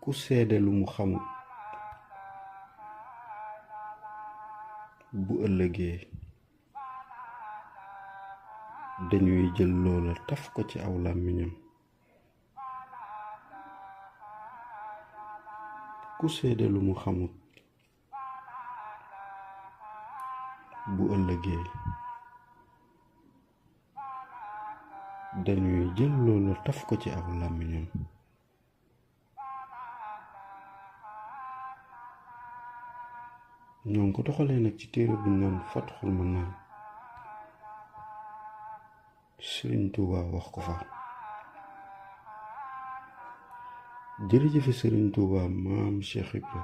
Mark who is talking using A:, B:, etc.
A: ku seede lu mu xamut bu ëllëgee dañuy jël loola taf ko ci aw làmmiñam. ku seede lu mu xamut bu ëllëgee dañuy jël loola taf ko ci aw làmmiñam. ñoo ngi ko doxalee nag ci téere bu ñu naan Fatxul Manaan. Sëriñ Tuuba wax ko fa. jërëjëfe Sëriñ Tuuba maam Cheikh Ibra